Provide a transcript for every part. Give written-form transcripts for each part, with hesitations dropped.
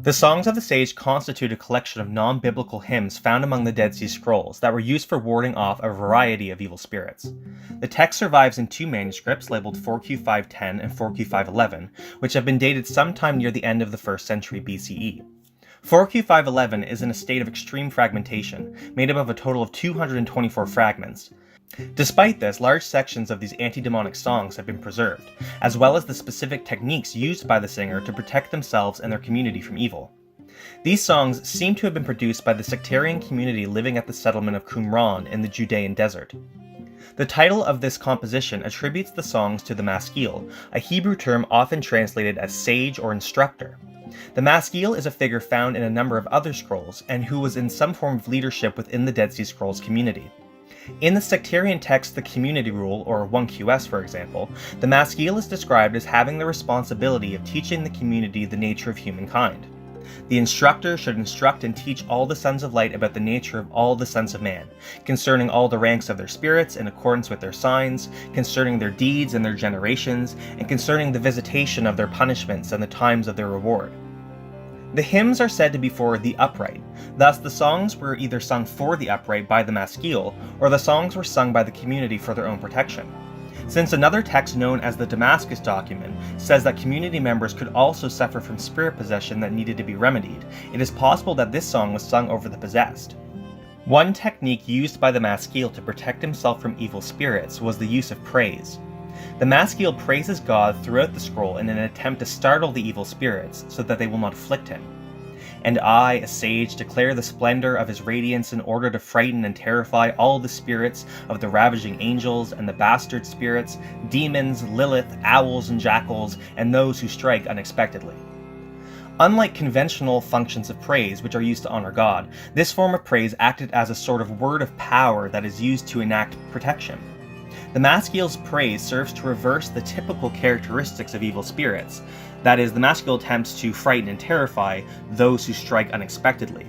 The Songs of the Sage constitute a collection of non-biblical hymns found among the Dead Sea Scrolls that were used for warding off a variety of evil spirits. The text survives in two manuscripts labeled 4Q510 and 4Q511, which have been dated sometime near the end of the 1st century BCE. 4Q511 is in a state of extreme fragmentation, made up of a total of 224 fragments. Despite this, large sections of these anti-demonic songs have been preserved, as well as the specific techniques used by the singer to protect themselves and their community from evil. These songs seem to have been produced by the sectarian community living at the settlement of Qumran in the Judean desert. The title of this composition attributes the songs to the Maskil, a Hebrew term often translated as sage or instructor. The Maskil is a figure found in a number of other scrolls, and who was in some form of leadership within the Dead Sea Scrolls community. In the sectarian text The Community Rule, or 1QS for example, the Maskil is described as having the responsibility of teaching the community the nature of humankind. The instructor should instruct and teach all the sons of light about the nature of all the sons of man, concerning all the ranks of their spirits in accordance with their signs, concerning their deeds and their generations, and concerning the visitation of their punishments and the times of their reward. The hymns are said to be for the upright, thus the songs were either sung for the upright by the Maskil, or the songs were sung by the community for their own protection. Since another text known as the Damascus document says that community members could also suffer from spirit possession that needed to be remedied, it is possible that this song was sung over the possessed. One technique used by the Maskil to protect himself from evil spirits was the use of praise. The Maskil praises God throughout the scroll in an attempt to startle the evil spirits so that they will not afflict him. And I, a sage, declare the splendor of his radiance in order to frighten and terrify all the spirits of the ravaging angels and the bastard spirits, demons, Lilith, owls and jackals, and those who strike unexpectedly. Unlike conventional functions of praise which are used to honor God, this form of praise acted as a sort of word of power that is used to enact protection. The Maskil's praise serves to reverse the typical characteristics of evil spirits. That is, the Maskil attempts to frighten and terrify those who strike unexpectedly.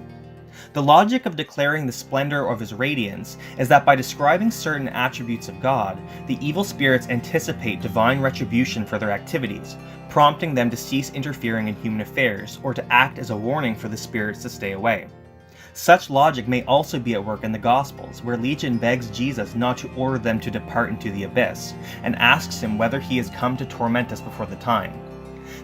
The logic of declaring the splendor of his radiance is that by describing certain attributes of God, the evil spirits anticipate divine retribution for their activities, prompting them to cease interfering in human affairs or to act as a warning for the spirits to stay away. Such logic may also be at work in the Gospels, where Legion begs Jesus not to order them to depart into the abyss, and asks him whether he has come to torment us before the time.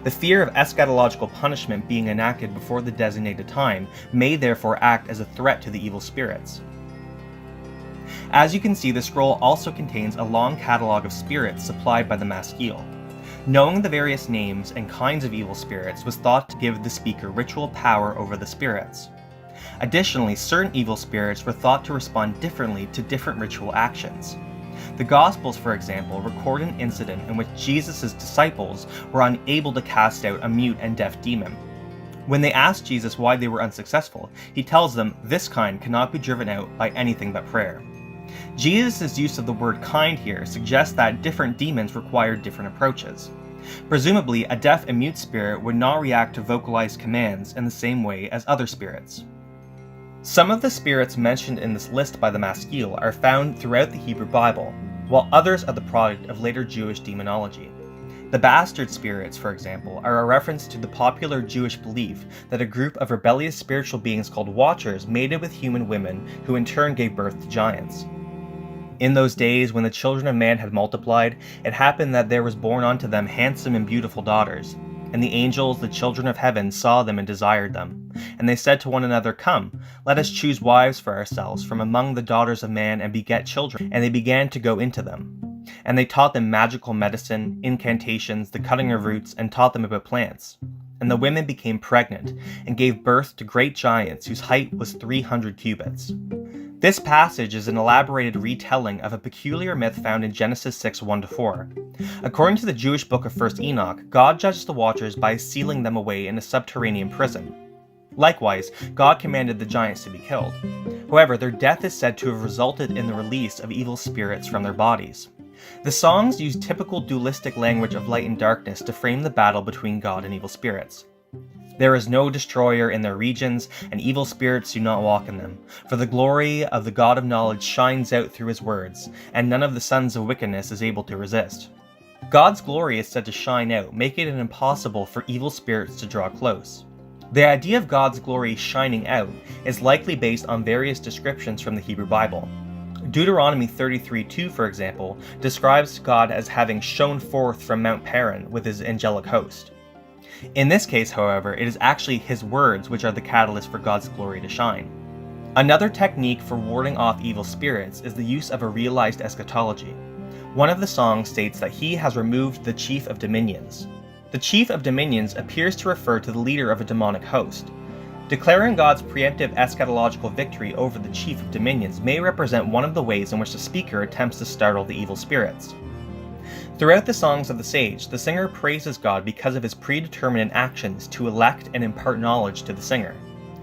The fear of eschatological punishment being enacted before the designated time may therefore act as a threat to the evil spirits. As you can see, the scroll also contains a long catalog of spirits supplied by the Maskil. Knowing the various names and kinds of evil spirits was thought to give the speaker ritual power over the spirits. Additionally, certain evil spirits were thought to respond differently to different ritual actions. The Gospels, for example, record an incident in which Jesus' disciples were unable to cast out a mute and deaf demon. When they asked Jesus why they were unsuccessful, he tells them this kind cannot be driven out by anything but prayer. Jesus' use of the word kind here suggests that different demons require different approaches. Presumably, a deaf and mute spirit would not react to vocalized commands in the same way as other spirits. Some of the spirits mentioned in this list by the Maskil are found throughout the Hebrew Bible, while others are the product of later Jewish demonology. The bastard spirits, for example, are a reference to the popular Jewish belief that a group of rebellious spiritual beings called Watchers mated with human women who in turn gave birth to giants. In those days when the children of man had multiplied, it happened that there was born unto them handsome and beautiful daughters. And the angels, the children of heaven, saw them and desired them. And they said to one another, Come, let us choose wives for ourselves from among the daughters of man and beget children. And they began to go into them. And they taught them magical medicine, incantations, the cutting of roots, and taught them about plants. And the women became pregnant, and gave birth to great giants whose height was 300 cubits. This passage is an elaborated retelling of a peculiar myth found in Genesis 6, 1-4. According to the Jewish book of 1st Enoch, God judged the Watchers by sealing them away in a subterranean prison. Likewise, God commanded the giants to be killed. However, their death is said to have resulted in the release of evil spirits from their bodies. The songs use typical dualistic language of light and darkness to frame the battle between God and evil spirits. There is no destroyer in their regions, and evil spirits do not walk in them. For the glory of the God of knowledge shines out through his words, and none of the sons of wickedness is able to resist. God's glory is said to shine out, making it impossible for evil spirits to draw close. The idea of God's glory shining out is likely based on various descriptions from the Hebrew Bible. Deuteronomy 33:2, for example, describes God as having shone forth from Mount Paran with his angelic host. In this case, however, it is actually his words which are the catalyst for God's glory to shine. Another technique for warding off evil spirits is the use of a realized eschatology. One of the songs states that he has removed the chief of dominions. The chief of dominions appears to refer to the leader of a demonic host. Declaring God's preemptive eschatological victory over the chief of dominions may represent one of the ways in which the speaker attempts to startle the evil spirits. Throughout the songs of the sage, the singer praises God because of his predetermined actions to elect and impart knowledge to the singer.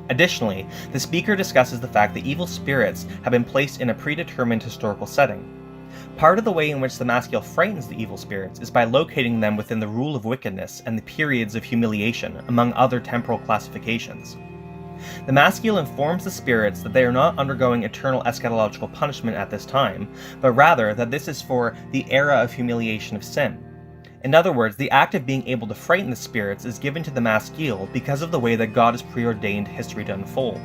Additionally, the speaker discusses the fact that evil spirits have been placed in a predetermined historical setting. Part of the way in which the maskil frightens the evil spirits is by locating them within the rule of wickedness and the periods of humiliation, among other temporal classifications. The maskil informs the spirits that they are not undergoing eternal eschatological punishment at this time, but rather that this is for the era of humiliation of sin. In other words, the act of being able to frighten the spirits is given to the maskil because of the way that God has preordained history to unfold.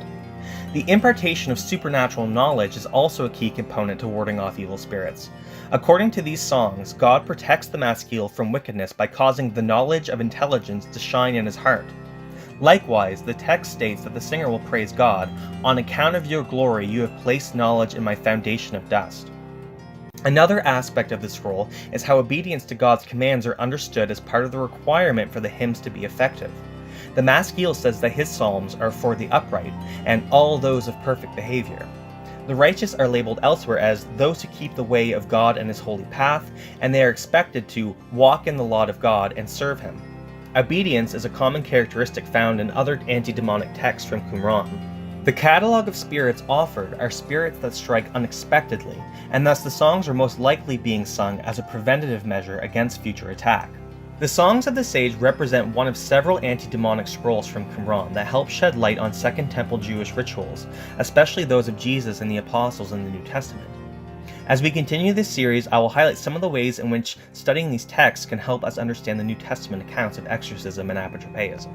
The impartation of supernatural knowledge is also a key component to warding off evil spirits. According to these songs, God protects the maskil from wickedness by causing the knowledge of intelligence to shine in his heart. Likewise, the text states that the singer will praise God, "On account of your glory you have placed knowledge in my foundation of dust." Another aspect of the scroll is how obedience to God's commands are understood as part of the requirement for the hymns to be effective. The maskil says that his psalms are for the upright and all those of perfect behavior. The righteous are labeled elsewhere as those who keep the way of God and his holy path, and they are expected to walk in the law of God and serve him. Obedience is a common characteristic found in other anti-demonic texts from Qumran. The catalog of spirits offered are spirits that strike unexpectedly, and thus the songs are most likely being sung as a preventative measure against future attack. The Songs of the Sage represent one of several anti-demonic scrolls from Qumran that help shed light on Second Temple Jewish rituals, especially those of Jesus and the Apostles in the New Testament. As we continue this series, I will highlight some of the ways in which studying these texts can help us understand the New Testament accounts of exorcism and apotropaism.